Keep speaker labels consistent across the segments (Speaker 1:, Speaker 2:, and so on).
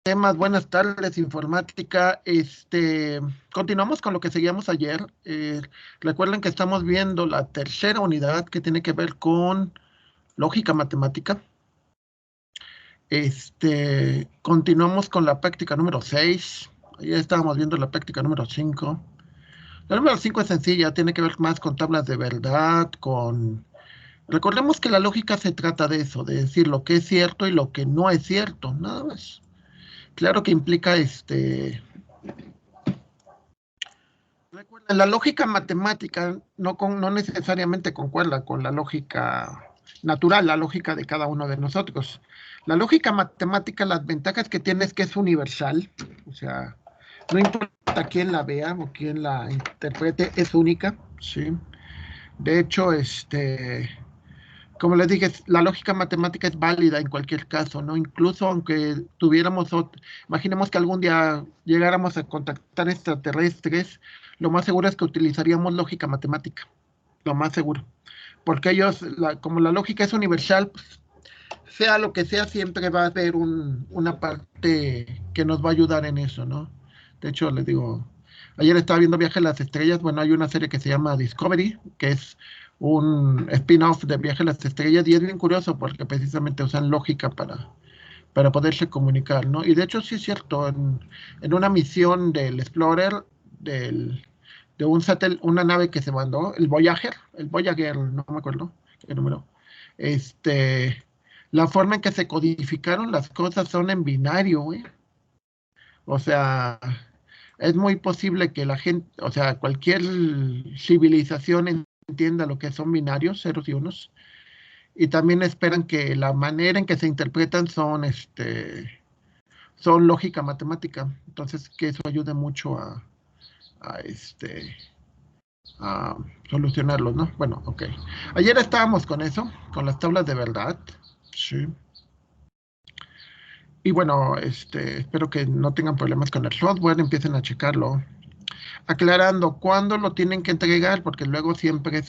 Speaker 1: Temas, buenas tardes, informática. Continuamos con lo que seguíamos ayer. Recuerden que estamos viendo la tercera unidad que tiene que ver con lógica matemática. Continuamos con la práctica número 6. Ya estábamos viendo la práctica número 5. La número 5 es sencilla, tiene que ver más con tablas de verdad, con... Recordemos que la lógica se trata de eso, de decir lo que es cierto y lo que no es cierto, nada más. Claro que implica recuerden, la lógica matemática no necesariamente concuerda con la lógica natural, la lógica de cada uno de nosotros. La lógica matemática, las ventajas que tiene es que es universal, o sea, no importa quién la vea o quién la interprete, es única, ¿sí? De hecho, como les dije, la lógica matemática es válida en cualquier caso, ¿no? Incluso aunque imaginemos que algún día llegáramos a contactar extraterrestres, lo más seguro es que utilizaríamos lógica matemática, lo más seguro. Porque ellos, como la lógica es universal, pues, sea lo que sea, siempre va a haber una parte que nos va a ayudar en eso, ¿no? De hecho, les digo, ayer estaba viendo Viaje a las Estrellas, bueno, hay una serie que se llama Discovery, que es un spin-off de Viaje a las Estrellas, y es bien curioso porque precisamente usan lógica para poderse comunicar, ¿no? Y de hecho sí es cierto, en una misión del Explorer, de una nave que se mandó, el Voyager, no me acuerdo qué número, este, la forma en que se codificaron las cosas son en binario, güey. O sea, es muy posible que la gente, o sea, cualquier civilización entienda lo que son binarios, ceros y unos, y también esperan que la manera en que se interpretan son lógica matemática. Entonces, que eso ayude mucho a, a solucionarlos, ¿no? Bueno, ok. Ayer estábamos con eso, con las tablas de verdad. Sí. Y bueno, espero que no tengan problemas con el software, empiecen a checarlo. Aclarando cuándo lo tienen que entregar, porque luego siempre es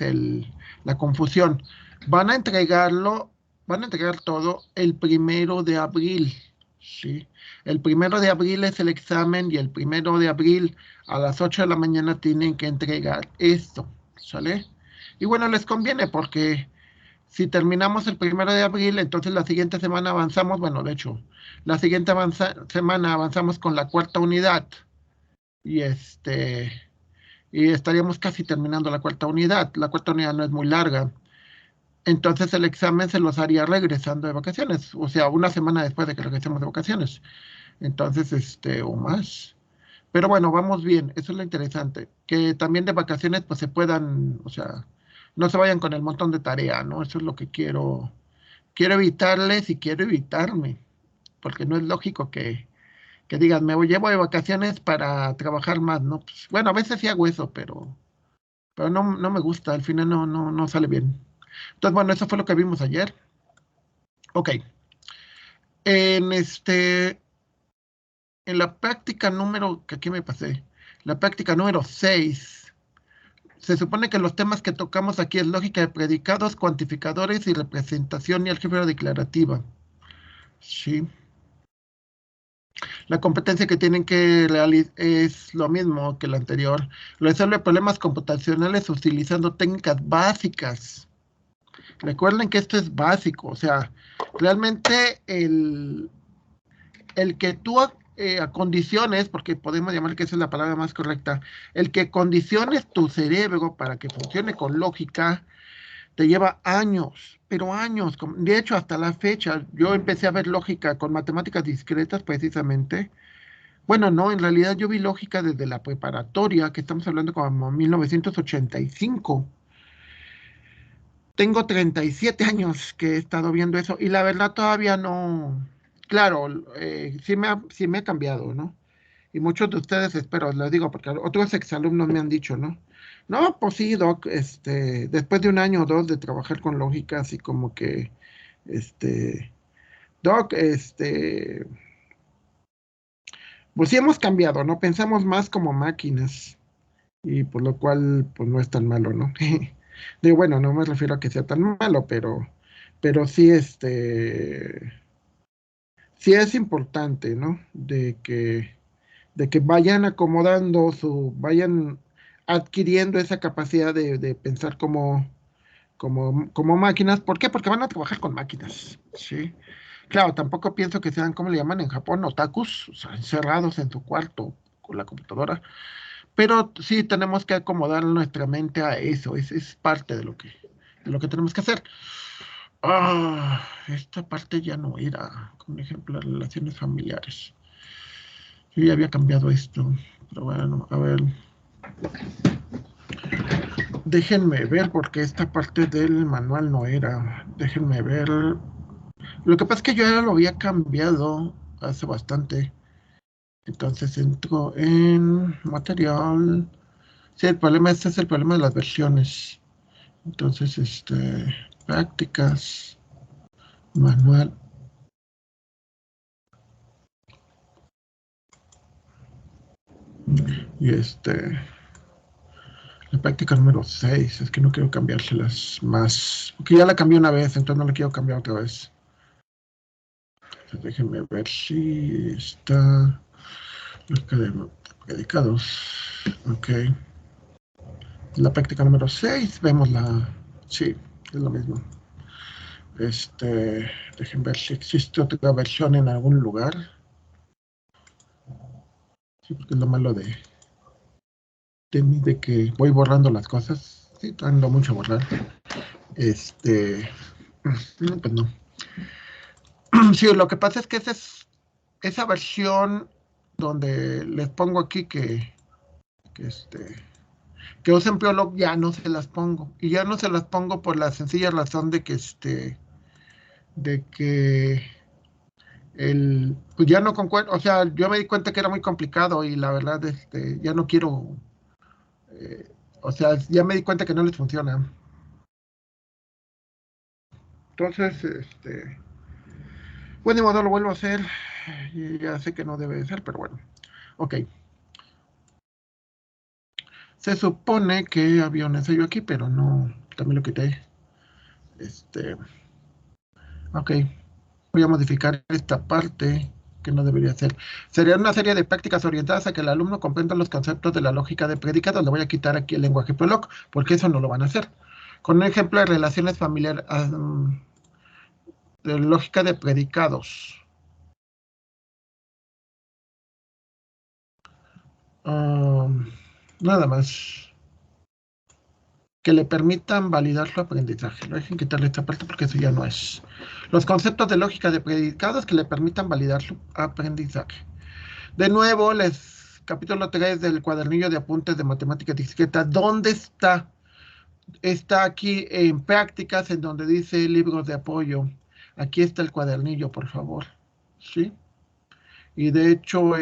Speaker 1: la confusión. Van a entregarlo, van a entregar todo el 1 de abril, ¿sí? El 1 de abril es el examen y el 1 de abril a las 8 de la mañana tienen que entregar esto, ¿sale? Y bueno, les conviene porque si terminamos el 1 de abril, entonces la siguiente semana avanzamos, bueno, de hecho, la siguiente semana avanzamos con la cuarta unidad y y estaríamos casi terminando la cuarta unidad. La cuarta unidad no es muy larga. Entonces el examen se los haría regresando de vacaciones, o sea, una semana después de que regresemos de vacaciones. Entonces, o más. Pero bueno, vamos bien, eso es lo interesante. Que también de vacaciones pues se puedan, o sea, no se vayan con el montón de tarea, ¿no? Eso es lo que quiero evitarles y quiero evitarme, porque no es lógico que digan, llevo de vacaciones para trabajar más, ¿no? Pues, bueno, a veces sí hago eso, pero no me gusta, al final no sale bien. Entonces, bueno, eso fue lo que vimos ayer. Ok. En en la práctica número, que aquí me pasé, la práctica número 6, se supone que los temas que tocamos aquí es lógica de predicados, cuantificadores y representación y álgebra declarativa. Sí. La competencia que tienen que realizar es lo mismo que la anterior. Resuelve problemas computacionales utilizando técnicas básicas. Recuerden que esto es básico, o sea, realmente el que tú acondiciones, porque podemos llamar que esa es la palabra más correcta, el que condiciones tu cerebro para que funcione con lógica, te lleva años, pero años. De hecho, hasta la fecha, yo empecé a ver lógica con matemáticas discretas precisamente. Bueno, no, en realidad yo vi lógica desde la preparatoria, que estamos hablando como 1985. Tengo 37 años que he estado viendo eso y la verdad todavía no, claro, sí me ha cambiado, ¿no? Y muchos de ustedes, espero, les digo, porque otros exalumnos me han dicho, ¿no? No, pues sí, Doc, después de un año o dos de trabajar con lógica, así como que, este, Doc, pues sí hemos cambiado, ¿no? Pensamos más como máquinas y por lo cual, pues no es tan malo, ¿no? Digo, bueno, no me refiero a que sea tan malo, pero sí, sí es importante, ¿no? De que vayan acomodando vayan adquiriendo esa capacidad de pensar como máquinas. ¿Por qué? Porque van a trabajar con máquinas, ¿sí? Claro, tampoco pienso que sean, como le llaman en Japón, otakus, o sea, encerrados en su cuarto con la computadora, pero sí tenemos que acomodar nuestra mente a eso, es parte de lo que tenemos que hacer. Esta parte ya no era, como ejemplo, relaciones familiares. Yo ya había cambiado esto, pero bueno, a ver, déjenme ver porque esta parte del manual no era. Déjenme ver. Lo que pasa es que yo ya lo había cambiado hace bastante. Entonces entro en material. Sí, el problema, este es el problema de las versiones. Entonces, prácticas, manual. Y la práctica número 6. Es que no quiero cambiárselas más. Porque ya la cambié una vez, entonces no la quiero cambiar otra vez. Entonces, déjenme ver si está. Lógica de predicados. Ok. La práctica número 6, vemos la. Sí, es lo mismo. Dejen ver si existe otra versión en algún lugar. Sí, porque es lo malo de que voy borrando las cosas. Sí, ando mucho a borrar. Pues no. Sí, lo que pasa es que esa versión donde les pongo aquí que que usen Prolog, ya no se las pongo. Y ya no se las pongo por la sencilla razón de que pues ya no concuerdo, o sea, yo me di cuenta que era muy complicado y la verdad, ya no quiero, eh, o sea, ya me di cuenta que no les funciona. Entonces, bueno, ni modo, lo vuelvo a hacer. Y ya sé que no debe de ser, pero bueno. Ok. Se supone que había un ensayo aquí, pero no, también lo quité. Este, ok. Voy a modificar esta parte que no debería ser. Sería una serie de prácticas orientadas a que el alumno comprenda los conceptos de la lógica de predicados. Le voy a quitar aquí el lenguaje Prolog, porque eso no lo van a hacer. Con un ejemplo de relaciones familiares, de lógica de predicados. Nada más. Que le permitan validar su aprendizaje. No dejen quitarle esta parte porque eso ya no es. Los conceptos de lógica de predicados que le permitan validar su aprendizaje. De nuevo, capítulo 3 del cuadernillo de apuntes de matemática discreta. ¿Dónde está? Está aquí en prácticas, en donde dice libros de apoyo. Aquí está el cuadernillo, por favor. ¿Sí? Y de hecho,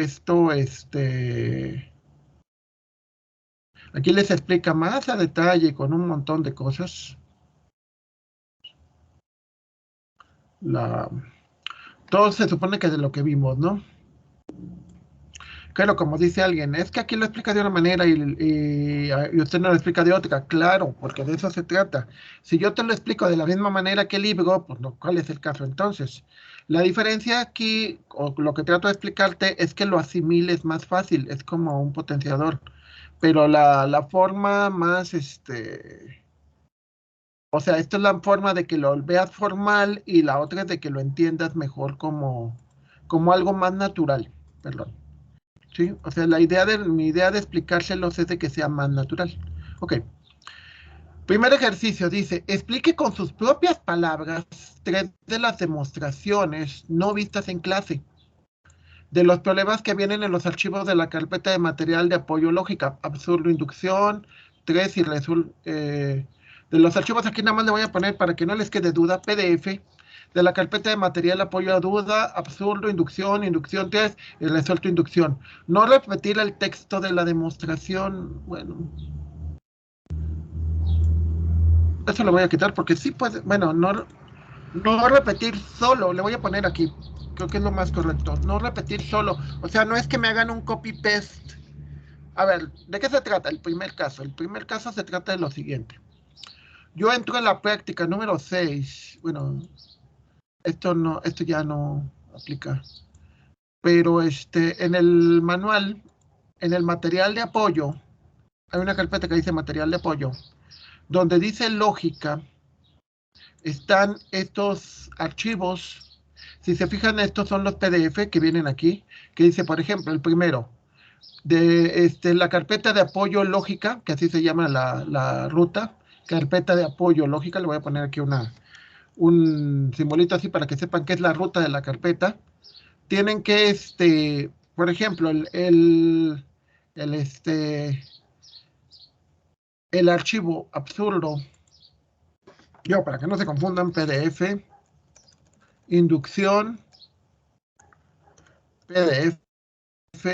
Speaker 1: aquí les explica más a detalle con un montón de cosas. La, Todo se supone que de lo que vimos, ¿no? Claro, como dice alguien, es que aquí lo explica de una manera y usted no lo explica de otra. Claro, porque de eso se trata. Si yo te lo explico de la misma manera que el libro, pues no, ¿cuál es el caso entonces? La diferencia aquí, o lo que trato de explicarte, es que lo asimiles más fácil, es como un potenciador. Pero la forma más, o sea, esta es la forma de que lo veas formal y la otra es de que lo entiendas mejor como algo más natural. Perdón. ¿Sí? O sea, mi idea de explicárselos es de que sea más natural. Ok. Primer ejercicio dice, explique con sus propias palabras 3 de las demostraciones no vistas en clase de los problemas que vienen en los archivos de la carpeta de material de apoyo lógica, absurdo, inducción, 3 y de los archivos aquí nada más le voy a poner para que no les quede duda, PDF, de la carpeta de material apoyo a duda, absurdo, inducción, inducción 3 y resuelto inducción. No repetir el texto de la demostración, bueno, eso lo voy a quitar porque sí puede, bueno, no repetir solo, le voy a poner aquí, creo que es lo más correcto, no repetir solo, o sea, no es que me hagan un copy-paste. A ver, ¿de qué se trata el primer caso? El primer caso se trata de lo siguiente. Yo entro en la práctica número 6. Bueno, esto ya no. aplica. Pero en el manual, en el material de apoyo, hay una carpeta que dice material de apoyo, donde dice lógica, están estos archivos. Si se fijan, estos son los PDF que vienen aquí, que dice, por ejemplo, el primero, de la carpeta de apoyo lógica, que así se llama la ruta, carpeta de apoyo lógica, le voy a poner aquí un simbolito así para que sepan qué es la ruta de la carpeta. Tienen que, por ejemplo, el archivo absurdo, yo para que no se confundan, PDF, inducción, PDF,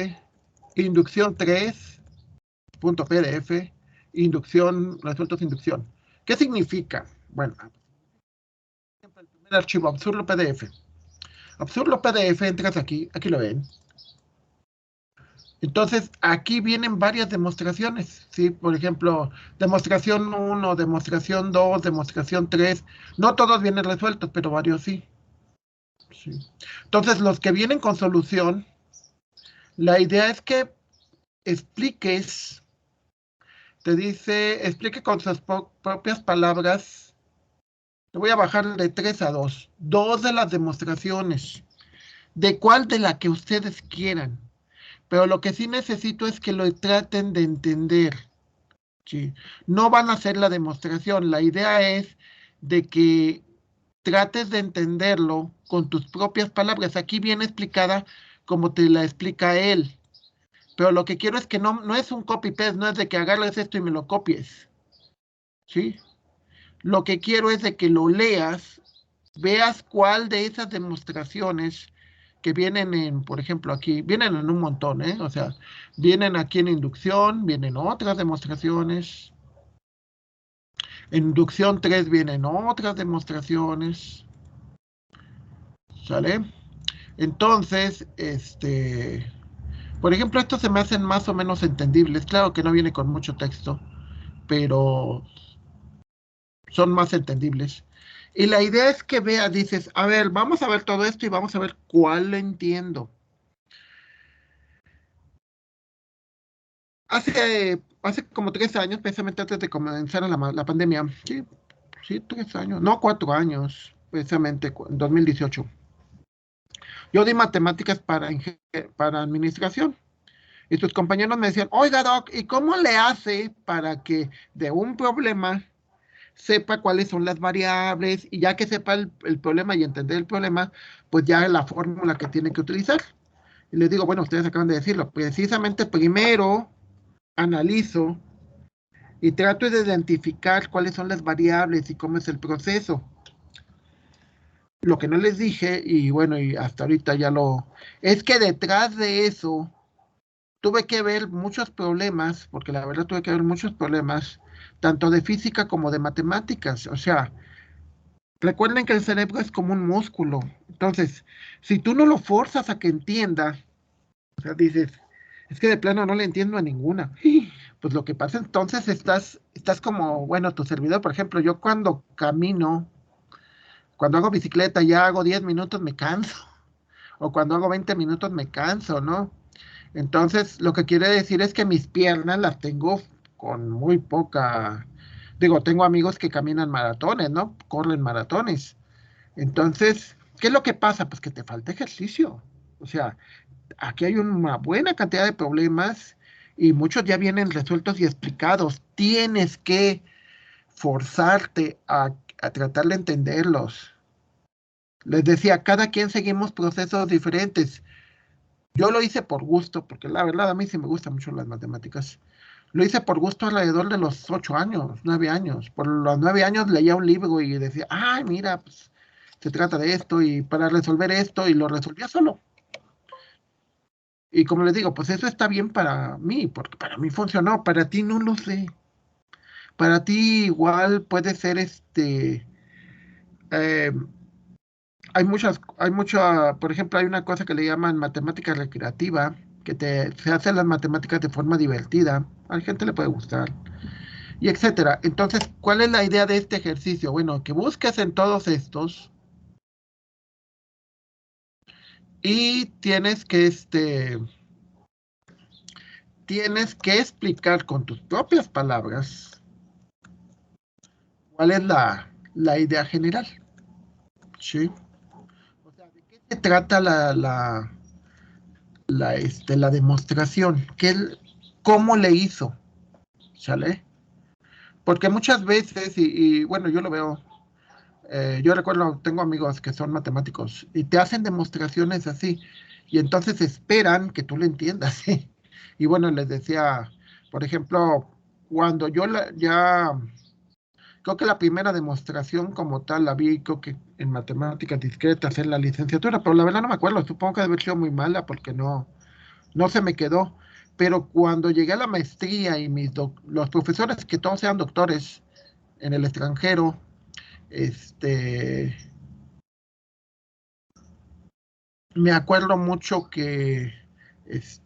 Speaker 1: inducción 3.pdf, inducción, resultados de inducción. ¿Qué significa? Bueno, el primer archivo, absurdo PDF. Absurdo PDF, entras aquí lo ven. Entonces, aquí vienen varias demostraciones, ¿sí? Por ejemplo, demostración 1, demostración 2, demostración 3. No todos vienen resueltos, pero varios sí. Sí. Entonces, los que vienen con solución, la idea es que expliques, te dice, explique con sus propias palabras. Te voy a bajar de 3 a 2. Dos de las demostraciones. ¿De cuál? De la que ustedes quieran. Pero lo que sí necesito es que lo traten de entender. ¿Sí? No van a hacer la demostración. La idea es de que trates de entenderlo con tus propias palabras. Aquí viene explicada como te la explica él. Pero lo que quiero es que no es un copy-paste, no es de que agarres esto y me lo copies. ¿Sí? Lo que quiero es de que lo leas, veas cuál de esas demostraciones que vienen por ejemplo, aquí, vienen en un montón, ¿eh? O sea, vienen aquí en inducción, vienen otras demostraciones. En inducción 3 vienen otras demostraciones. ¿Sale? Entonces, por ejemplo, estos se me hacen más o menos entendibles. Claro que no viene con mucho texto, pero son más entendibles. Y la idea es que veas, dices, a ver, vamos a ver todo esto y vamos a ver cuál lo entiendo. Hace como 3 años, precisamente antes de comenzar la pandemia, sí, sí, 3 años, no, 4 años, precisamente, en 2018. Yo di matemáticas para administración. Y sus compañeros me decían, oiga, Doc, ¿y cómo le hace para que de un problema sepa cuáles son las variables y ya que sepa el problema y entender el problema, pues ya la fórmula que tiene que utilizar? Y les digo, bueno, ustedes acaban de decirlo, precisamente primero analizo y trato de identificar cuáles son las variables y cómo es el proceso. Lo que no les dije, y bueno, y hasta ahorita es que detrás de eso tuve que ver muchos problemas, porque la verdad tuve que ver muchos problemas, tanto de física como de matemáticas. O sea, recuerden que el cerebro es como un músculo. Entonces, si tú no lo forzas a que entienda, o sea, dices, es que de plano no le entiendo a ninguna. Pues lo que pasa entonces estás como, bueno, tu servidor, por ejemplo, yo cuando camino, cuando hago bicicleta, ya hago 10 minutos, me canso. O cuando hago 20 minutos, me canso, ¿no? Entonces, lo que quiere decir es que mis piernas las tengo con muy poca. Digo, tengo amigos que caminan maratones, ¿no? Corren maratones. Entonces, ¿qué es lo que pasa? Pues que te falta ejercicio. O sea, aquí hay una buena cantidad de problemas y muchos ya vienen resueltos y explicados. Tienes que forzarte a tratar de entenderlos. Les decía, cada quien seguimos procesos diferentes. Yo lo hice por gusto, porque la verdad a mí sí me gustan mucho las matemáticas. Lo hice por gusto alrededor de los 8 años, 9 años. Por los 9 años leía un libro y decía, ay, mira, pues se trata de esto y para resolver esto y lo resolvía solo. Y como les digo, pues eso está bien para mí, porque para mí funcionó, para ti no lo sé. Para ti igual puede ser eh, por ejemplo, hay una cosa que le llaman matemática recreativa, que se hacen las matemáticas de forma divertida. A la gente le puede gustar, y etcétera. Entonces, ¿cuál es la idea de este ejercicio? Bueno, que busques en todos estos y tienes que explicar con tus propias palabras cuál es la idea general, ¿sí? O sea, ¿de qué se trata la demostración? ¿Cómo le hizo? ¿Sale? Porque muchas veces, bueno, yo lo veo, yo recuerdo, tengo amigos que son matemáticos y te hacen demostraciones así, y entonces esperan que tú le entiendas, ¿sí? Y bueno, les decía, por ejemplo, cuando ya, creo que la primera demostración como tal la vi, creo que en matemáticas discretas en la licenciatura, pero la verdad no me acuerdo, supongo que debe haber sido muy mala porque no se me quedó. Pero cuando llegué a la maestría y los profesores, que todos sean doctores en el extranjero, este, me acuerdo mucho es-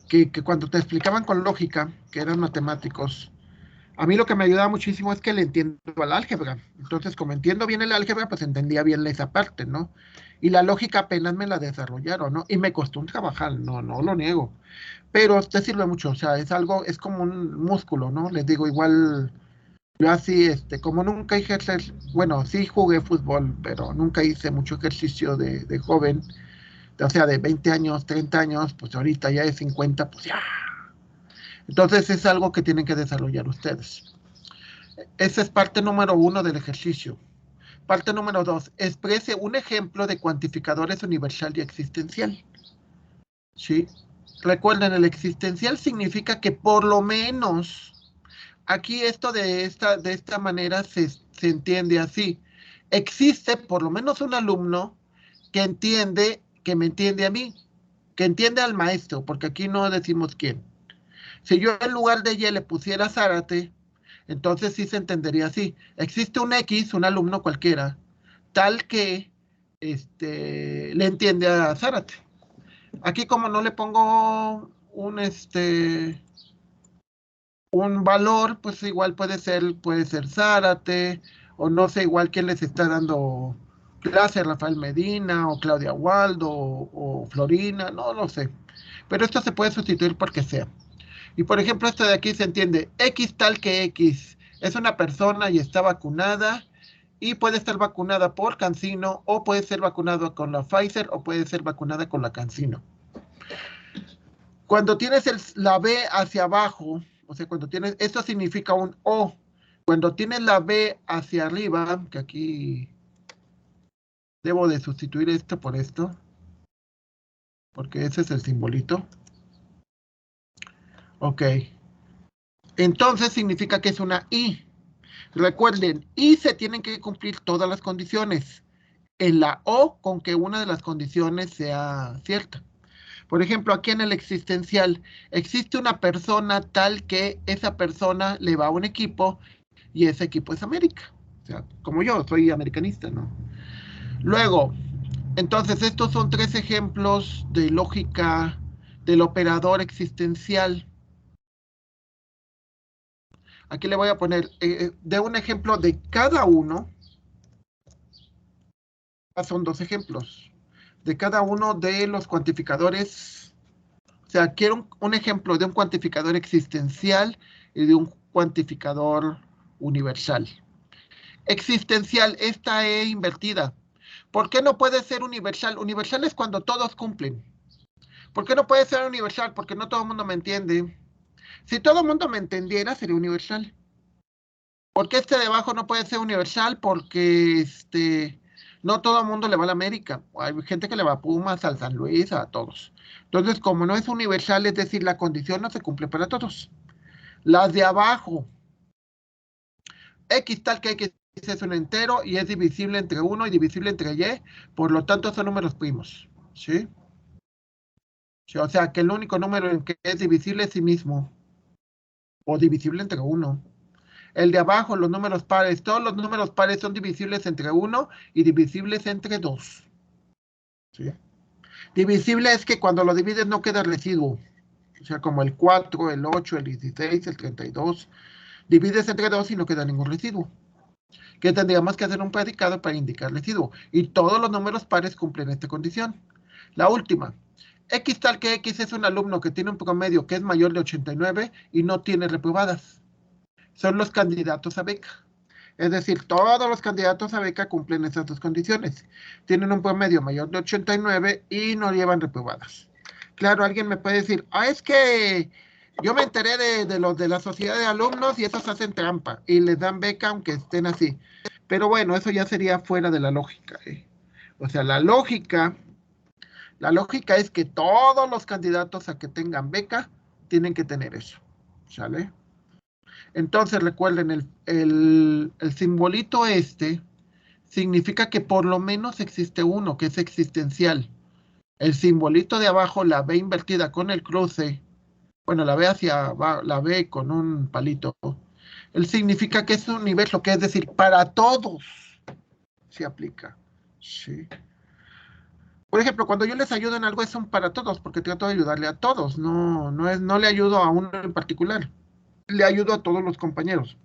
Speaker 1: que cuando te explicaban con lógica, que eran matemáticos, a mí lo que me ayudaba muchísimo es que le entiendo al álgebra. Entonces, como entiendo bien el álgebra, pues entendía bien esa parte, ¿no? Y la lógica apenas me la desarrollaron, ¿no? Y me costó un trabajar, no lo niego. Pero te sirve mucho, o sea, es como un músculo, ¿no? Les digo, igual, yo así, como nunca bueno, sí jugué fútbol, pero nunca hice mucho ejercicio de joven, o sea, de 20 años, 30 años, pues ahorita ya de 50, pues ya. Entonces es algo que tienen que desarrollar ustedes. Esa es parte número uno del ejercicio. Parte número dos, exprese un ejemplo de cuantificadores universal y existencial. ¿Sí? Recuerden, el existencial significa que por lo menos, aquí esto de esta manera se entiende así. Existe por lo menos un alumno que me entiende a mí, que entiende al maestro, porque aquí no decimos quién. Si yo en lugar de Y le pusiera Zárate, entonces sí se entendería así. Existe un X, un alumno cualquiera, tal que le entiende a Zárate. Aquí como no le pongo un valor, pues igual puede ser Zárate, o no sé, igual quién les está dando clase, Rafael Medina, o Claudia Waldo, o Florina, no lo sé. Pero esto se puede sustituir porque sea. Y por ejemplo, esto de aquí se entiende, X tal que X es una persona y está vacunada y puede estar vacunada por CanSino o puede ser vacunada con la Pfizer o puede ser vacunada con la CanSino. Cuando tienes la B hacia abajo, o sea, cuando tienes, esto significa un O. Cuando tienes la B hacia arriba, que aquí debo de sustituir esto por esto, porque ese es el simbolito. Ok. Entonces significa que es una I. Recuerden, y se tienen que cumplir todas las condiciones. En la O, con que una de las condiciones sea cierta. Por ejemplo, aquí en el existencial, existe una persona tal que esa persona le va a un equipo y ese equipo es América. O sea, como yo, soy americanista, ¿no? Luego, entonces, estos son tres ejemplos de lógica del operador existencial. Aquí le voy a poner de un ejemplo de cada uno. Son dos ejemplos de cada uno de los cuantificadores. O sea, quiero un ejemplo de un cuantificador existencial y de un cuantificador universal. Existencial, esta E invertida. ¿Por qué no puede ser universal? Universal es cuando todos cumplen. ¿Por qué no puede ser universal? Porque no todo el mundo me entiende. Si todo el mundo me entendiera, sería universal. ¿Por qué este de abajo no puede ser universal? Porque no todo el mundo le va a la América. Hay gente que le va a Pumas, al San Luis, a todos. Entonces, como no es universal, es decir, la condición no se cumple para todos. Las de abajo, X tal que X es un entero y es divisible entre 1 y divisible entre Y, por lo tanto son números primos. ¿Sí? Sí, o sea, que el único número en que es divisible es sí mismo, o divisible entre 1. El de abajo, los números pares, todos los números pares son divisibles entre 1 y divisibles entre 2. ¿Sí? Divisible es que cuando lo divides no queda residuo. O sea, como el 4, el 8, el 16, el 32. Divides entre 2 y no queda ningún residuo. Que tendríamos que hacer un predicado para indicar residuo. Y todos los números pares cumplen esta condición. La última. X tal que X es un alumno que tiene un promedio que es mayor de 89 y no tiene reprobadas. Son los candidatos a beca. Es decir, todos los candidatos a beca cumplen esas dos condiciones. Tienen un promedio mayor de 89 y no llevan reprobadas. Claro, alguien me puede decir, es que yo me enteré de los de la sociedad de alumnos y esos hacen trampa y les dan beca aunque estén así. Pero bueno, eso ya sería fuera de la lógica. O sea, la lógica es que todos los candidatos a que tengan beca tienen que tener eso. ¿Sale? Entonces recuerden, el simbolito significa que por lo menos existe uno, que es existencial. El simbolito de abajo, la B invertida con el cruce, bueno, la B la B con un palito, él significa que es un universo, que es decir, para todos se aplica. Sí. Por ejemplo, cuando yo les ayudo en algo es un para todos, porque trato de ayudarle a todos, no le ayudo a uno en particular, le ayudo a todos los compañeros.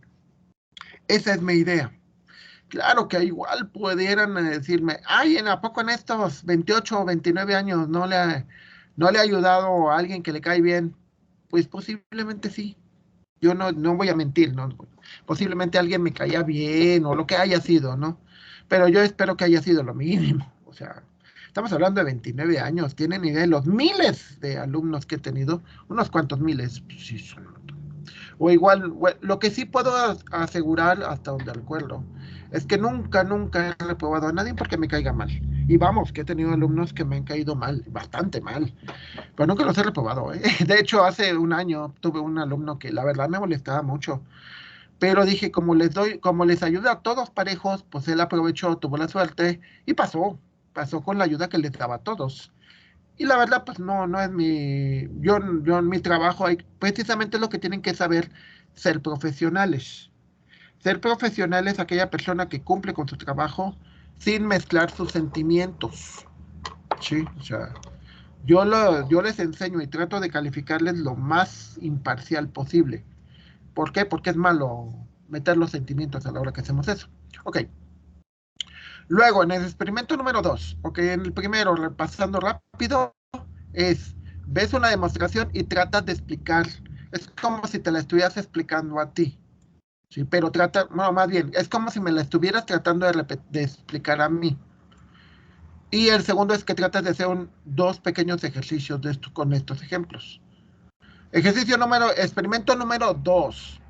Speaker 1: Esa es mi idea. Claro que igual pudieran decirme, ay, ¿a poco en estos 28 o 29 años no le ha ayudado a alguien que le cae bien? Pues posiblemente sí. Yo no voy a mentir, ¿no? Posiblemente alguien me caía bien o lo que haya sido, ¿no? Pero yo espero que haya sido lo mínimo. O sea, estamos hablando de 29 años. ¿Tienen idea de los miles de alumnos que he tenido? Unos cuantos miles. Pues sí, son. O igual, lo que sí puedo asegurar hasta donde recuerdo es que nunca, nunca he reprobado a nadie porque me caiga mal. Y vamos, que he tenido alumnos que me han caído mal, bastante mal, pero nunca los he reprobado, ¿eh? De hecho, hace un año tuve un alumno que la verdad me molestaba mucho, pero dije, como les ayuda a todos parejos, pues él aprovechó, tuvo la suerte y pasó con la ayuda que les daba a todos. Y la verdad, pues no es yo en mi trabajo, precisamente lo que tienen que saber, ser profesionales. Ser profesional es aquella persona que cumple con su trabajo sin mezclar sus sentimientos. Sí, o sea, yo les enseño y trato de calificarles lo más imparcial posible. ¿Por qué? Porque es malo meter los sentimientos a la hora que hacemos eso. Ok. Luego, en el experimento número 2, ok, en el primero, repasando rápido, ves una demostración y tratas de explicar. Es como si te la estuvieras explicando a ti. Sí, pero no, más bien, es como si me la estuvieras tratando de explicar a mí. Y el segundo es que tratas de hacer dos pequeños ejercicios de esto, con estos ejemplos. Experimento número 2.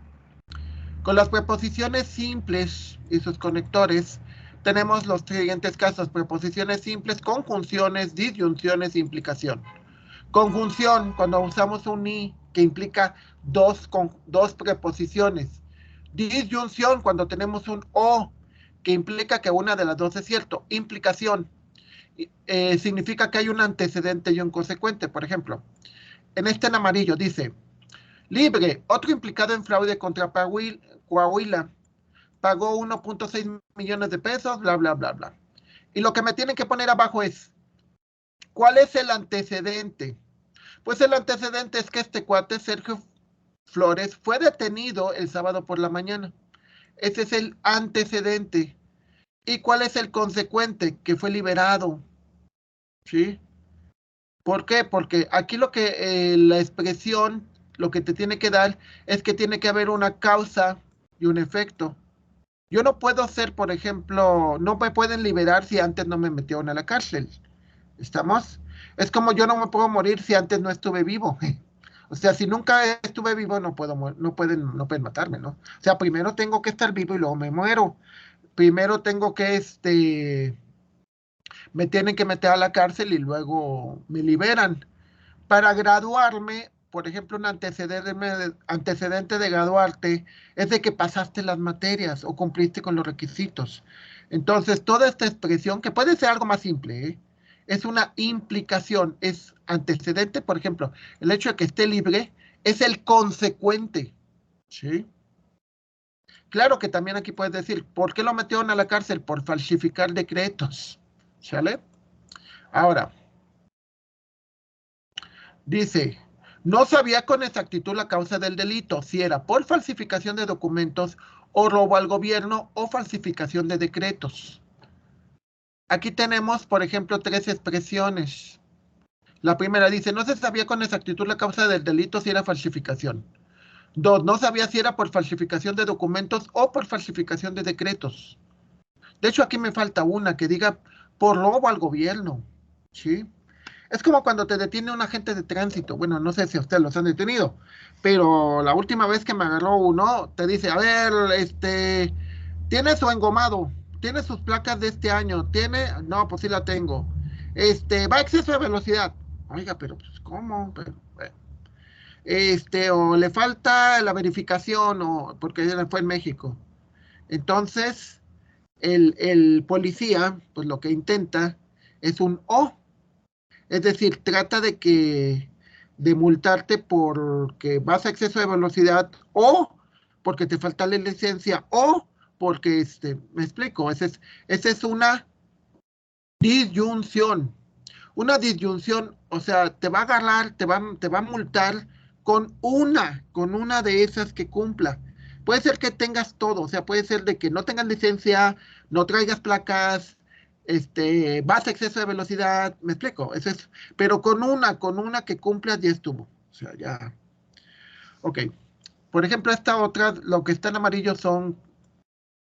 Speaker 1: Con las preposiciones simples y sus conectores, tenemos los siguientes casos: preposiciones simples, conjunciones, disyunciones e implicación. Conjunción, cuando usamos un i que implica dos preposiciones. Disyunción, cuando tenemos un o que implica que una de las dos es cierto. Implicación significa que hay un antecedente y un consecuente. Por ejemplo, en amarillo dice, libre, otro implicado en fraude contra Coahuila, pagó 1.6 millones de pesos, bla, bla, bla, bla. Y lo que me tienen que poner abajo es, ¿cuál es el antecedente? Pues el antecedente es que este cuate, Sergio Flores, fue detenido el sábado por la mañana. Ese es el antecedente. ¿Y cuál es el consecuente? Que fue liberado. ¿Sí? ¿Por qué? Porque aquí la expresión, lo que te tiene que dar es que tiene que haber una causa y un efecto. Yo no puedo ser, por ejemplo, no me pueden liberar si antes no me metieron a la cárcel. ¿Estamos? Es como yo no me puedo morir si antes no estuve vivo. O sea, si nunca estuve vivo, no pueden matarme, ¿no? O sea, primero tengo que estar vivo y luego me muero. Primero tengo que, me tienen que meter a la cárcel y luego me liberan. Para graduarme, por ejemplo, un antecedente de graduarte es de que pasaste las materias o cumpliste con los requisitos. Entonces, toda esta expresión, que puede ser algo más simple, es una implicación, es antecedente. Por ejemplo, el hecho de que esté libre es el consecuente. ¿Sí? Claro que también aquí puedes decir, ¿por qué lo metieron a la cárcel? Por falsificar decretos. ¿Sale? Ahora, dice, no sabía con exactitud la causa del delito, si era por falsificación de documentos o robo al gobierno o falsificación de decretos. Aquí tenemos, por ejemplo, tres expresiones. La primera dice, no se sabía con exactitud la causa del delito si era falsificación. 2, no sabía si era por falsificación de documentos o por falsificación de decretos. De hecho, aquí me falta una que diga por robo al gobierno, ¿sí? Es como cuando te detiene un agente de tránsito. Bueno, no sé si a ustedes los han detenido, pero la última vez que me agarró uno, te dice, a ver, ¿tiene su engomado? ¿Tiene sus placas de este año? ¿Tiene? No, pues sí la tengo. Va a exceso de velocidad. Oiga, pero pues, ¿cómo? Pero, o le falta la verificación, o porque ella fue en México. Entonces, el policía, pues lo que intenta es un O. Es decir, trata de multarte porque vas a exceso de velocidad o porque te falta la licencia o porque, me explico, esa es una disyunción. Una disyunción, o sea, te va a agarrar, te va a multar con una de esas que cumpla. Puede ser que tengas todo, o sea, puede ser de que no tengas licencia, no traigas placas, vas a exceso de velocidad, me explico, eso es, pero con una que cumplas ya estuvo. O sea, ya. Ok. Por ejemplo, esta otra, lo que está en amarillo son,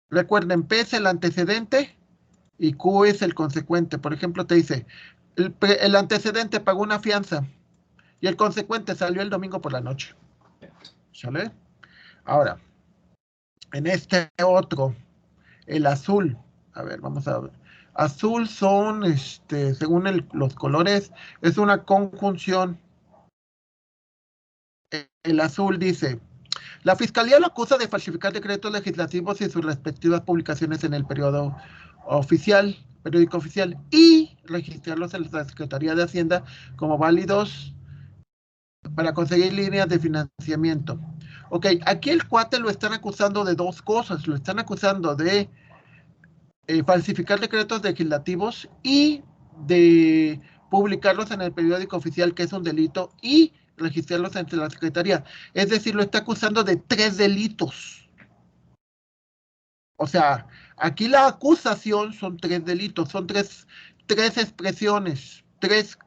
Speaker 1: recuerden, P es el antecedente y Q es el consecuente. Por ejemplo, te dice, el antecedente pagó una fianza y el consecuente salió el domingo por la noche. ¿Sale? Ahora, en este otro, el azul, a ver, vamos a ver. Azul son, según los colores, es una conjunción. El azul dice, la Fiscalía lo acusa de falsificar decretos legislativos y sus respectivas publicaciones en el periódico oficial, y registrarlos en la Secretaría de Hacienda como válidos para conseguir líneas de financiamiento. Ok, aquí el cuate lo están acusando de dos cosas. Lo están acusando de falsificar decretos legislativos y de publicarlos en el periódico oficial, que es un delito, y registrarlos ante la Secretaría. Es decir, lo está acusando de 3 delitos. O sea, aquí la acusación son 3 delitos, son tres expresiones, tres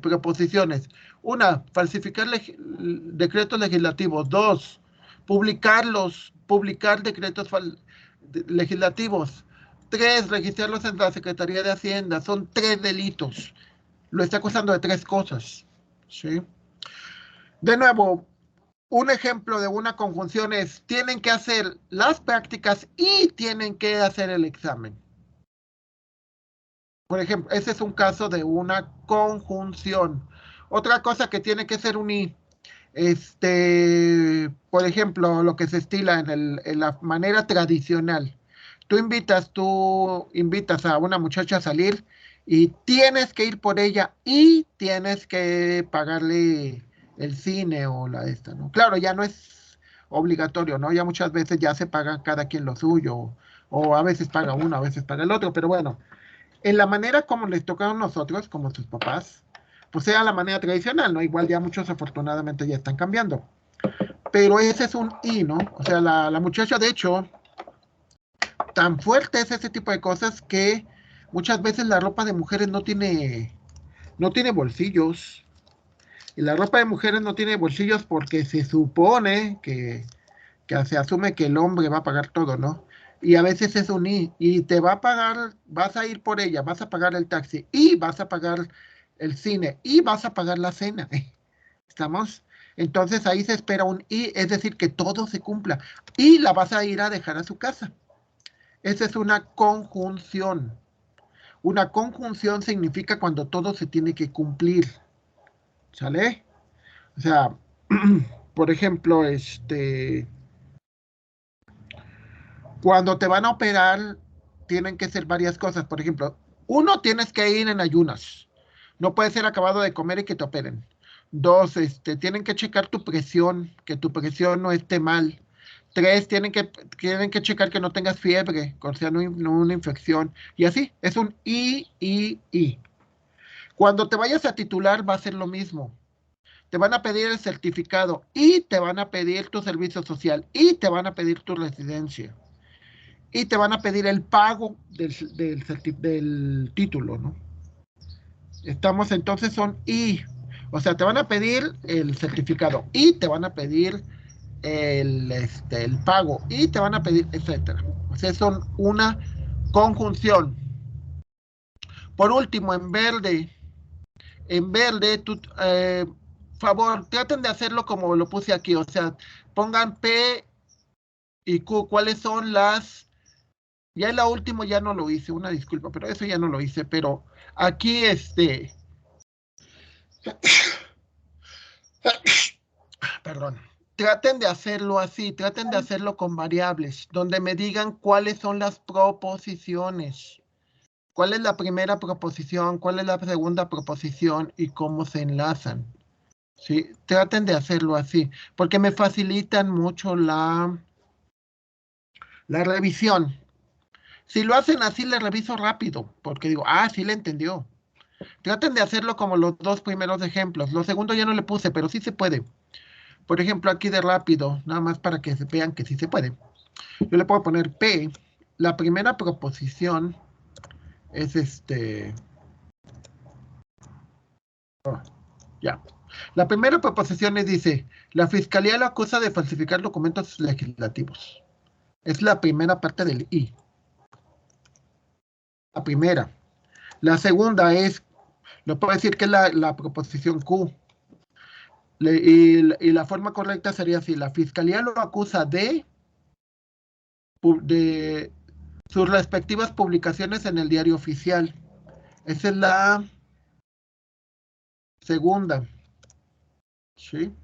Speaker 1: proposiciones. Una, falsificar decretos legislativos. 2, publicar decretos legislativos. 3, registrarlos en la Secretaría de Hacienda. Son 3 delitos. Lo está acusando de 3 cosas. ¿Sí? De nuevo, un ejemplo de una conjunción es, tienen que hacer las prácticas y tienen que hacer el examen. Por ejemplo, ese es un caso de una conjunción. Otra cosa que tiene que ser un y, por ejemplo, lo que se estila en la manera tradicional. Tú invitas a una muchacha a salir y tienes que ir por ella y tienes que pagarle el cine o la esta, ¿no? Claro, ya no es obligatorio, ¿no? Ya muchas veces ya se paga cada quien lo suyo, o a veces paga uno, a veces paga el otro, pero bueno, en la manera como les tocaron nosotros, como sus papás, pues era la manera tradicional, ¿no? Igual ya muchos afortunadamente ya están cambiando. Pero ese es un y, ¿no? O sea, la muchacha, de hecho, tan fuerte es ese tipo de cosas que muchas veces la ropa de mujeres no tiene bolsillos. Y la ropa de mujeres no tiene bolsillos porque se supone que se asume que el hombre va a pagar todo, ¿no? Y a veces es un y te va a pagar, vas a ir por ella, vas a pagar el taxi y vas a pagar el cine y vas a pagar la cena. ¿Estamos? Entonces ahí se espera un y, es decir, que todo se cumpla. Y la vas a ir a dejar a su casa. Esa es una conjunción. Una conjunción significa cuando todo se tiene que cumplir. ¿Sale? O sea, por ejemplo, cuando te van a operar, tienen que ser varias cosas. Por ejemplo, uno, tienes que ir en ayunas. No puede ser acabado de comer y que te operen. 2, tienen que checar tu presión, que tu presión no esté mal. 3, tienen que checar que no tengas fiebre, o sea, no una infección. Y así, es un y. Cuando te vayas a titular va a ser lo mismo. Te van a pedir el certificado y te van a pedir tu servicio social y te van a pedir tu residencia y te van a pedir el pago del título, ¿no? Estamos entonces son y. O sea, te van a pedir el certificado y te van a pedir el pago y te van a pedir, etcétera. O sea, son una conjunción. Por último, en verde, tú, favor, traten de hacerlo como lo puse aquí, o sea, pongan P y Q, cuáles son las, ya en la última ya no lo hice, una disculpa, pero eso ya no lo hice, pero aquí perdón, traten de hacerlo así, traten de hacerlo con variables, donde me digan cuáles son las proposiciones. ¿Cuál es la primera proposición? ¿Cuál es la segunda proposición? Y cómo se enlazan. ¿Sí? Traten de hacerlo así, porque me facilitan mucho la revisión. Si lo hacen así, le reviso rápido, porque digo, sí le entendió. Traten de hacerlo como los dos primeros ejemplos. Los segundos ya no le puse, pero sí se puede. Por ejemplo, aquí de rápido, nada más para que vean que sí se puede. Yo le puedo poner P. La primera proposición es ya. La primera proposición dice, la fiscalía lo acusa de falsificar documentos legislativos. Es la primera parte del I. La primera. La segunda es, lo puedo decir que es la proposición Q. Y la forma correcta sería así, la fiscalía lo acusa de sus respectivas publicaciones en el diario oficial. Esa es la segunda. ¿Sí?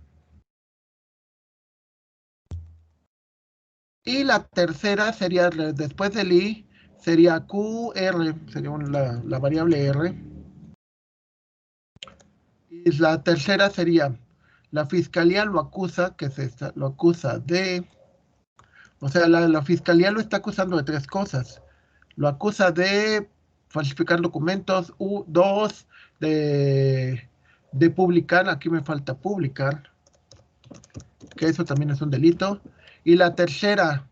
Speaker 1: Y la tercera sería, después del I, sería QR, sería la variable R. Y la tercera sería, la fiscalía lo acusa, lo acusa o sea, la fiscalía lo está acusando de tres cosas. Lo acusa de falsificar documentos, dos, de publicar, aquí me falta publicar, que eso también es un delito. Y la tercera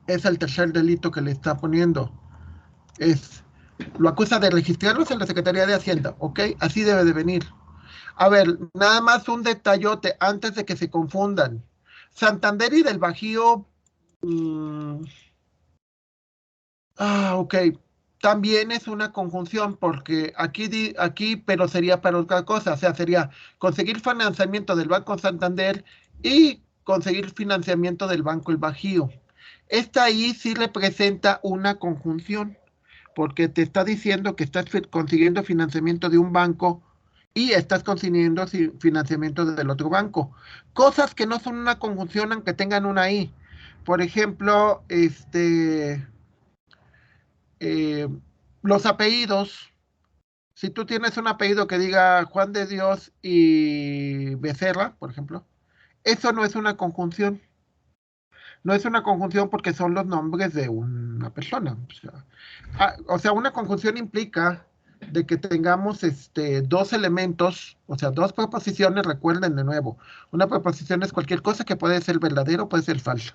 Speaker 1: es el tercer delito que le está poniendo. Lo acusa de registrarlos en la Secretaría de Hacienda, ¿ok? Así debe de venir. A ver, nada más un detallote antes de que se confundan. Santander y del Bajío. mm, ok. También es una conjunción porque aquí, pero sería para otra cosa. O sea, sería conseguir financiamiento del Banco Santander y conseguir financiamiento del Banco El Bajío. Esta ahí sí representa una conjunción porque te está diciendo que estás consiguiendo financiamiento de un banco y estás consiguiendo financiamiento del otro banco. Cosas que no son una conjunción aunque tengan una I. Por ejemplo, eh, los apellidos. Si tú tienes un apellido que diga Juan de Dios y Becerra, por ejemplo, eso no es una conjunción. No es una conjunción porque son los nombres de una persona. O sea, una conjunción implica de que tengamos dos elementos, o sea, dos proposiciones, recuerden de nuevo. Una proposición es cualquier cosa que puede ser verdadero o puede ser falso.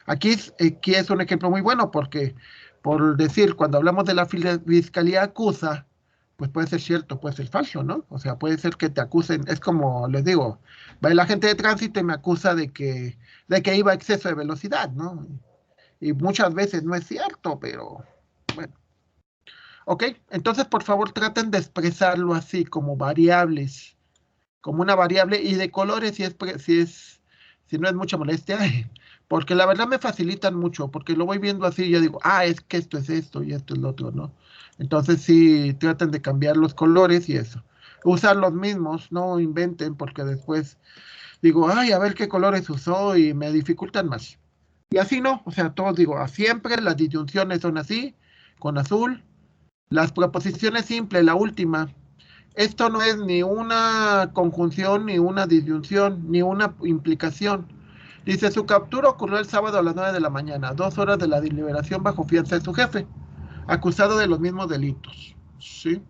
Speaker 1: Aquí es un ejemplo muy bueno porque, por decir, cuando hablamos de la fiscalía acusa, pues puede ser cierto, puede ser falso, ¿no? O sea, puede ser que te acusen, es como les digo, va el agente de tránsito y me acusa de que iba a exceso de velocidad, ¿no? Y muchas veces no es cierto, pero bueno. Ok, entonces por favor traten de expresarlo así, como variables, como una variable y de colores si no es mucha molestia, porque la verdad me facilitan mucho, porque lo voy viendo así y yo digo, es que esto es esto y esto es lo otro, ¿no? Entonces sí, traten de cambiar los colores y eso. Usar los mismos, no inventen, porque después digo, a ver qué colores usó y me dificultan más. Y así no, o sea, todos digo, siempre las disyunciones son así, con azul. Las proposiciones simples, la última, esto no es ni una conjunción, ni una disyunción, ni una implicación. Dice, su captura ocurrió el sábado a las 9 de la mañana, 2 horas de la deliberación bajo fianza de su jefe, acusado de los mismos delitos. ¿Sí?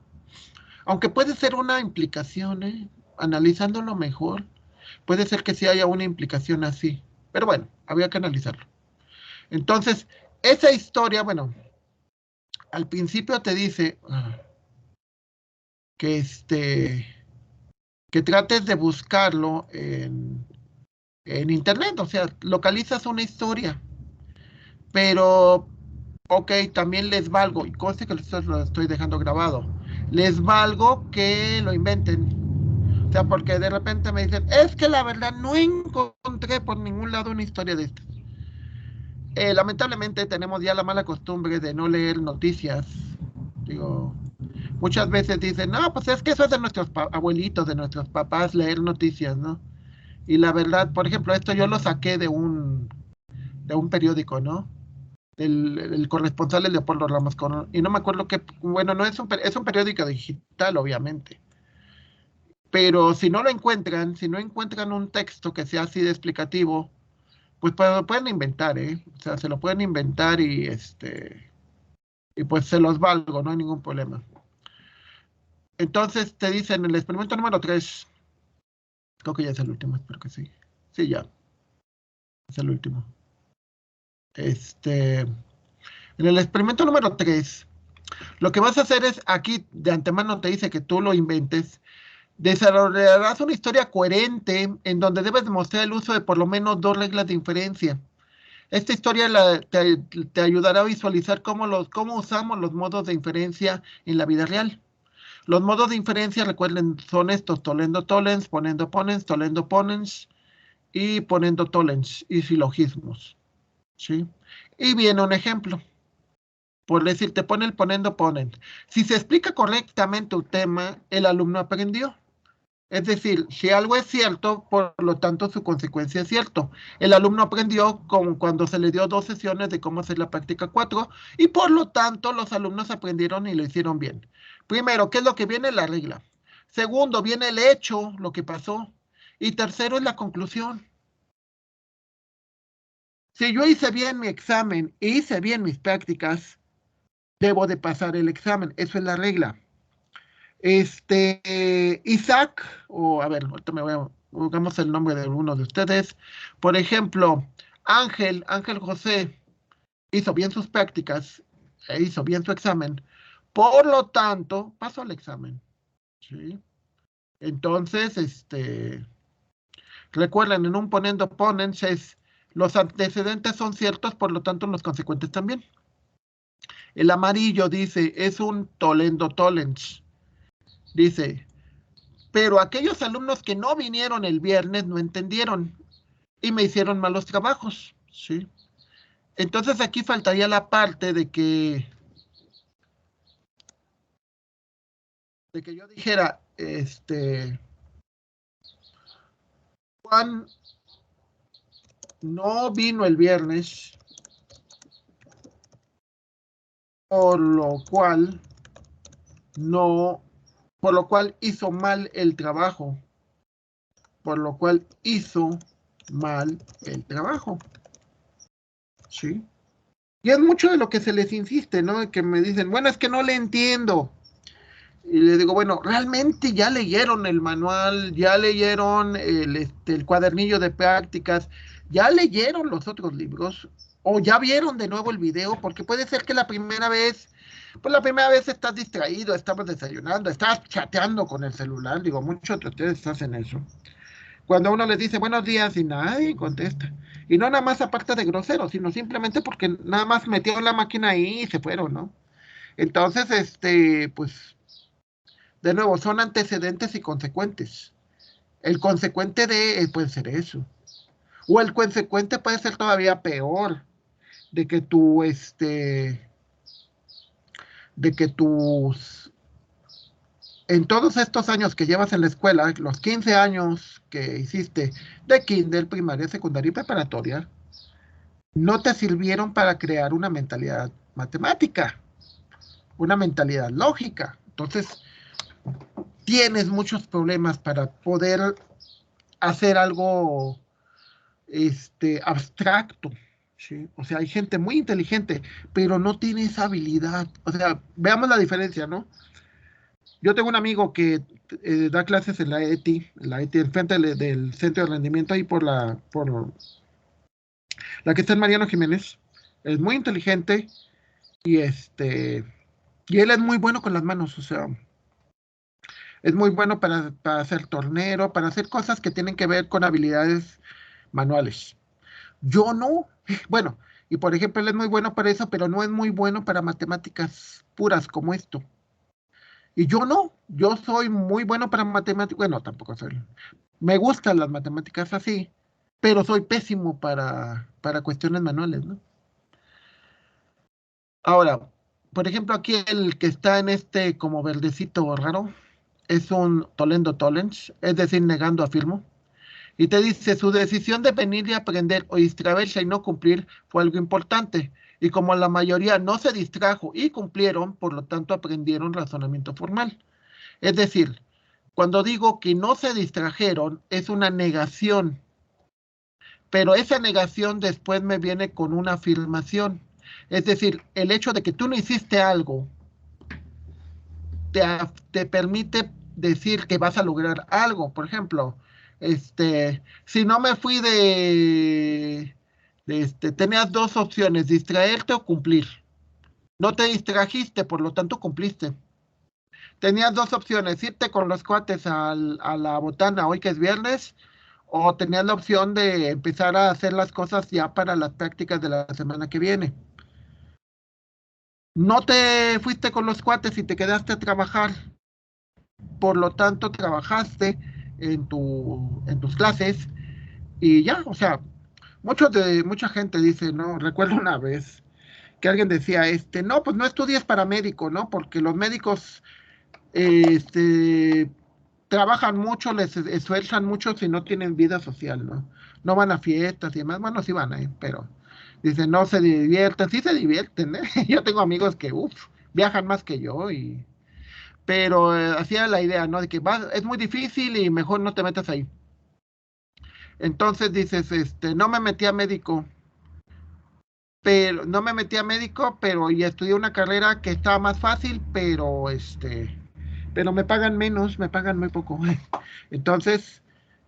Speaker 1: Aunque puede ser una implicación, analizándolo mejor. Puede ser que sí haya una implicación así, pero bueno, había que analizarlo. Entonces, esa historia, bueno, al principio te dice que que trates de buscarlo en internet, o sea, localizas una historia, pero, ok, también les valgo, y conste que lo estoy dejando grabado, les valgo que lo inventen. O sea, porque de repente me dicen, es que la verdad no encontré por ningún lado una historia de estas. Lamentablemente tenemos ya la mala costumbre de no leer noticias. Digo, muchas veces dicen, no, pues es que eso es de nuestros abuelitos, de nuestros papás, leer noticias, ¿no? Y la verdad, por ejemplo, esto yo lo saqué de un periódico, ¿no? El corresponsal es Leopoldo Ramos y no me acuerdo qué, bueno, no es es un periódico digital, obviamente. Pero si no lo encuentran, si no encuentran un texto que sea así de explicativo, pues lo pueden inventar, ¿eh? O sea, se lo pueden inventar y pues se los valgo, no hay ningún problema. Entonces te dicen el experimento número 3, creo que ya es el último, espero que sí. Sí, ya, es el último. En el experimento número 3, lo que vas a hacer es, aquí de antemano te dice que tú lo inventes, desarrollarás una historia coherente en donde debes demostrar el uso de por lo menos 2 reglas de inferencia. Esta historia te ayudará a visualizar cómo usamos los modos de inferencia en la vida real. Los modos de inferencia, recuerden, son estos: tolendo tollens, ponendo ponens, tolendo ponens y poniendo tollens y silogismos. ¿Sí? Y viene un ejemplo. Por decir, te pone el poniendo ponen. Si se explica correctamente un tema, el alumno aprendió. Es decir, si algo es cierto, por lo tanto su consecuencia es cierto. El alumno aprendió como cuando se le dio 2 sesiones de cómo hacer la práctica 4 y por lo tanto los alumnos aprendieron y lo hicieron bien. Primero, ¿qué es lo que viene? La regla. Segundo, viene el hecho, lo que pasó. Y tercero es la conclusión. Si yo hice bien mi examen e hice bien mis prácticas, debo de pasar el examen. Eso es la regla. Isaac, o a ver, ahorita buscamos el nombre de alguno de ustedes. Por ejemplo, Ángel José hizo bien sus prácticas, e hizo bien su examen. Por lo tanto, pasó el examen. ¿Sí? Entonces, recuerden, en un ponendo ponens los antecedentes son ciertos, por lo tanto, los consecuentes también. El amarillo dice, es un tolendo tollens. Dice, pero aquellos alumnos que no vinieron el viernes no entendieron y me hicieron malos trabajos, ¿sí? Entonces aquí faltaría la parte de que yo dijera, Juan no vino el viernes, por lo cual no, por lo cual hizo mal el trabajo, por lo cual hizo mal el trabajo, ¿sí? Y es mucho de lo que se les insiste, ¿no? Que me dicen, bueno, es que no le entiendo. Y le digo, bueno, realmente ya leyeron el manual, ya leyeron el cuadernillo de prácticas, ya leyeron los otros libros, o ya vieron de nuevo el video, porque puede ser que pues la primera vez estás distraído, estabas desayunando, estás chateando con el celular, digo, muchos de ustedes hacen eso. Cuando uno les dice buenos días y nadie contesta. Y no nada más aparte de grosero, sino simplemente porque nada más metieron la máquina ahí y se fueron, ¿no? Entonces, pues de nuevo, son antecedentes y consecuentes. El consecuente de puede ser eso. O el consecuente puede ser todavía peor, de que de que tus, en todos estos años que llevas en la escuela, los 15 años que hiciste de kinder, primaria, secundaria y preparatoria, no te sirvieron para crear una mentalidad matemática, una mentalidad lógica. Entonces, tienes muchos problemas para poder hacer algo abstracto, ¿sí? O sea, hay gente muy inteligente, pero no tiene esa habilidad. O sea, veamos la diferencia, ¿no? Yo tengo un amigo que da clases en la ETI, enfrente del centro de rendimiento ahí por la que está en Mariano Jiménez. Es muy inteligente y y él es muy bueno con las manos, o sea, es muy bueno para hacer tornero, para hacer cosas que tienen que ver con habilidades manuales. Yo no. Bueno, y por ejemplo, él es muy bueno para eso, pero no es muy bueno para matemáticas puras como esto. Y yo no. Yo soy muy bueno para matemáticas. Bueno, tampoco soy. Me gustan las matemáticas así, pero soy pésimo para cuestiones manuales, ¿no? Ahora, por ejemplo, aquí el que está en este como verdecito raro es un Tolendo Tollens, es decir, negando afirmo. Y te dice, su decisión de venir y aprender o distraerse y no cumplir fue algo importante. Y como la mayoría no se distrajo y cumplieron, por lo tanto aprendieron razonamiento formal. Es decir, cuando digo que no se distrajeron, es una negación, pero esa negación después me viene con una afirmación. Es decir, el hecho de que tú no hiciste algo te permite decir que vas a lograr algo. Por ejemplo, si no me fui tenías dos opciones, distraerte o cumplir. No te distrajiste, por lo tanto cumpliste. Tenías dos opciones, irte con los cuates a la botana hoy que es viernes, o tenías la opción de empezar a hacer las cosas ya para las prácticas de la semana que viene. No te fuiste con los cuates y te quedaste a trabajar, por lo tanto trabajaste en tus clases y ya, o sea, mucha gente dice, no, recuerdo una vez que alguien decía, no, pues no estudies para médico, ¿no? Porque los médicos, trabajan mucho, les esfuerzan mucho si no tienen vida social, ¿no? No van a fiestas y demás, bueno, sí van, pero dicen, no se divierten, sí se divierten, ¿eh? Yo tengo amigos que, uff, viajan más que yo pero hacía la idea, ¿no? De que es muy difícil y mejor no te metas ahí. Entonces dices, no me metí a médico, pero no me metí a médico, pero y estudié una carrera que estaba más fácil, pero me pagan menos, me pagan muy poco. Entonces,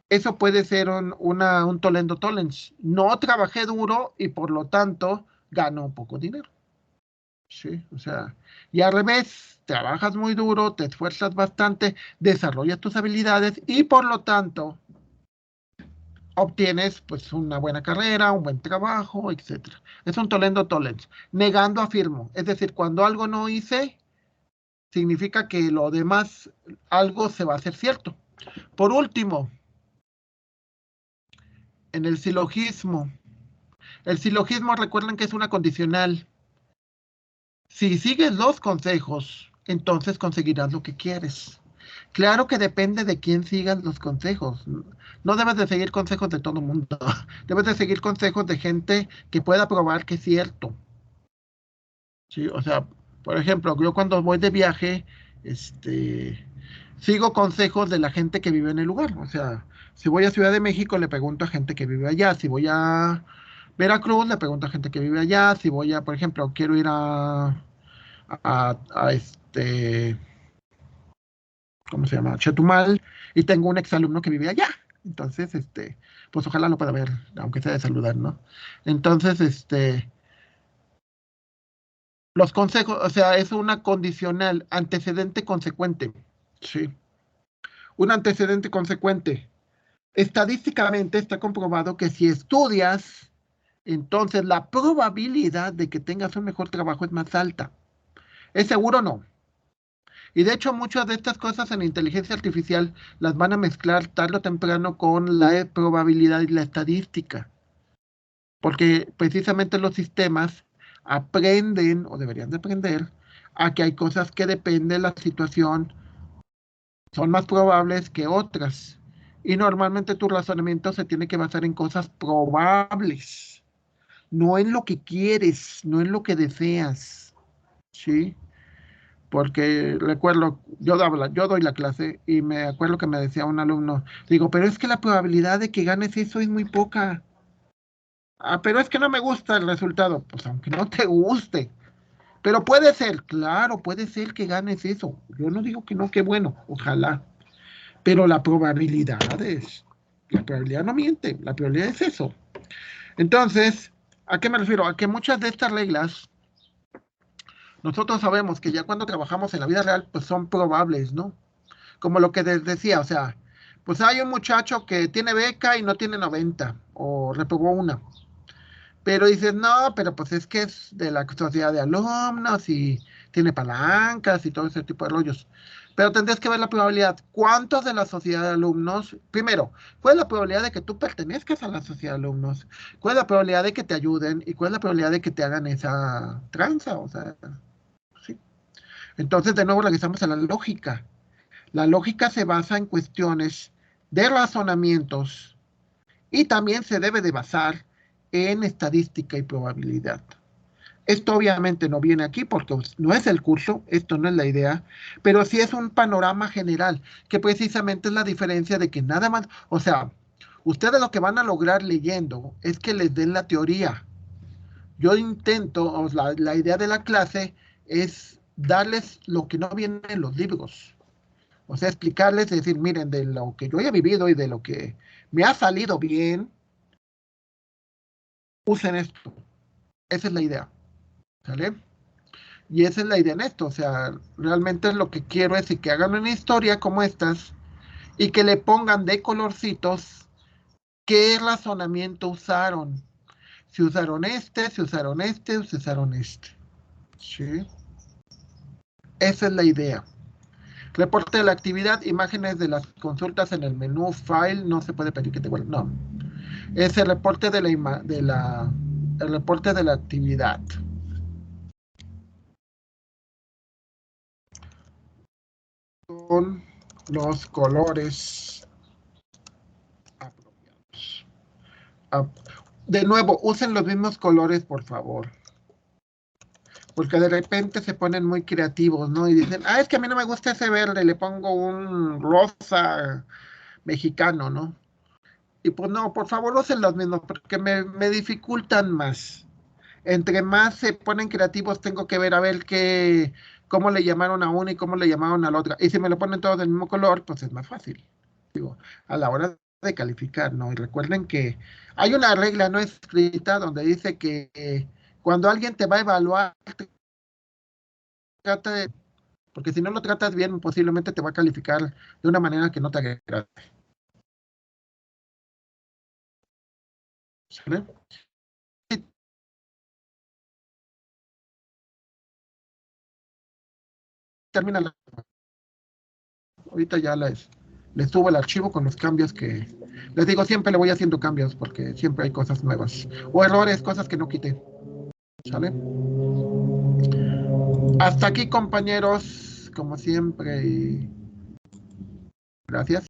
Speaker 1: eso puede ser un Tolendo Tollens. No trabajé duro y por lo tanto gano poco dinero. Sí, o sea, y al revés, trabajas muy duro, te esfuerzas bastante, desarrollas tus habilidades y por lo tanto obtienes pues una buena carrera, un buen trabajo, etcétera. Es un Tolendo Tollens. Negando afirmo, es decir, cuando algo no hice, significa que lo demás, algo se va a hacer cierto. Por último, en el silogismo recuerden que es una condicional. Si sigues los consejos, entonces conseguirás lo que quieres. Claro que depende de quién sigas los consejos. No debes de seguir consejos de todo el mundo. Debes de seguir consejos de gente que pueda probar que es cierto. ¿Sí? O sea, por ejemplo, yo cuando voy de viaje, sigo consejos de la gente que vive en el lugar. O sea, si voy a Ciudad de México, le pregunto a gente que vive allá. Si voy a Veracruz, le pregunto a gente que vive allá. Si voy a, por ejemplo, quiero ir a ¿cómo se llama? Chetumal, y tengo un exalumno que vive allá. Entonces, pues ojalá lo pueda ver, aunque sea de saludar, ¿no? Entonces, los consejos, o sea, es una condicional, antecedente consecuente. Sí, un antecedente consecuente. Estadísticamente está comprobado que si estudias, entonces la probabilidad de que tengas un mejor trabajo es más alta. ¿Es seguro? No. Y de hecho, muchas de estas cosas en inteligencia artificial las van a mezclar tarde o temprano con la probabilidad y la estadística, porque precisamente los sistemas aprenden, o deberían de aprender, a que hay cosas que dependen de la situación, son más probables que otras. Y normalmente tu razonamiento se tiene que basar en cosas probables, no en lo que quieres, no en lo que deseas. ¿Sí? Porque recuerdo, yo doy la clase y me acuerdo que me decía un alumno, digo, pero es que la probabilidad de que ganes eso es muy poca. Ah, pero es que no me gusta el resultado. Pues aunque no te guste, Pero puede ser, claro, puede ser que ganes eso. Yo no digo que no, qué bueno, ojalá. Pero la probabilidad no miente, la probabilidad es eso. Entonces, ¿a qué me refiero? A que muchas de estas reglas, nosotros sabemos que ya cuando trabajamos en la vida real, pues son probables, ¿no? Como lo que les decía, o sea, pues hay un muchacho que tiene beca y no tiene 90, o reprobó una. Pero dices, no, pero pues es que es de la sociedad de alumnos y tiene palancas y todo ese tipo de rollos. Pero tendrías que ver la probabilidad. ¿Cuántos de la sociedad de alumnos? Primero, ¿cuál es la probabilidad de que tú pertenezcas a la sociedad de alumnos? ¿Cuál es la probabilidad de que te ayuden? ¿Y cuál es la probabilidad de que te hagan esa tranza? O sea, sí. Entonces, de nuevo, regresamos a la lógica. La lógica se basa en cuestiones de razonamientos y también se debe de basar en estadística y probabilidad. Esto obviamente no viene aquí porque no es el curso, esto no es la idea, pero sí es un panorama general, que precisamente es la diferencia de que nada más, o sea, ustedes lo que van a lograr leyendo es que les den la teoría. Yo intento, o la idea de la clase es darles lo que no viene en los libros. O sea, explicarles, decir, miren, de lo que yo he vivido y de lo que me ha salido bien, usen esto. Esa es la idea. ¿Sale? Y esa es la idea en esto. O sea, realmente lo que quiero es que hagan una historia como estas y que le pongan de colorcitos qué razonamiento usaron. Si usaron este, si usaron este, si usaron este. ¿Sí? Esa es la idea. Reporte de la actividad, imágenes de las consultas en el menú, file, no se puede pedir que te guarde. No. Es el reporte de el reporte de la actividad. Con los colores apropiados. De nuevo, usen los mismos colores, por favor. Porque de repente se ponen muy creativos, ¿no? Y dicen, es que a mí no me gusta ese verde, le pongo un rosa mexicano, ¿no? Y pues no, por favor, usen los mismos, porque me dificultan más. Entre más se ponen creativos, tengo que ver a ver cómo le llamaron a una y cómo le llamaron a la otra. Y si me lo ponen todos del mismo color, pues es más fácil. Digo, a la hora de calificar, ¿no? Y recuerden que hay una regla no escrita donde dice que cuando alguien te va a evaluar, trata de, porque si no lo tratas bien, posiblemente te va a calificar de una manera que no te agrade. ¿Sale? Termina ahorita ya les subo el archivo con los cambios que les digo, siempre le voy haciendo cambios porque siempre hay cosas nuevas o errores, cosas que no quité. ¿Sale? Hasta aquí, compañeros, como siempre, y gracias.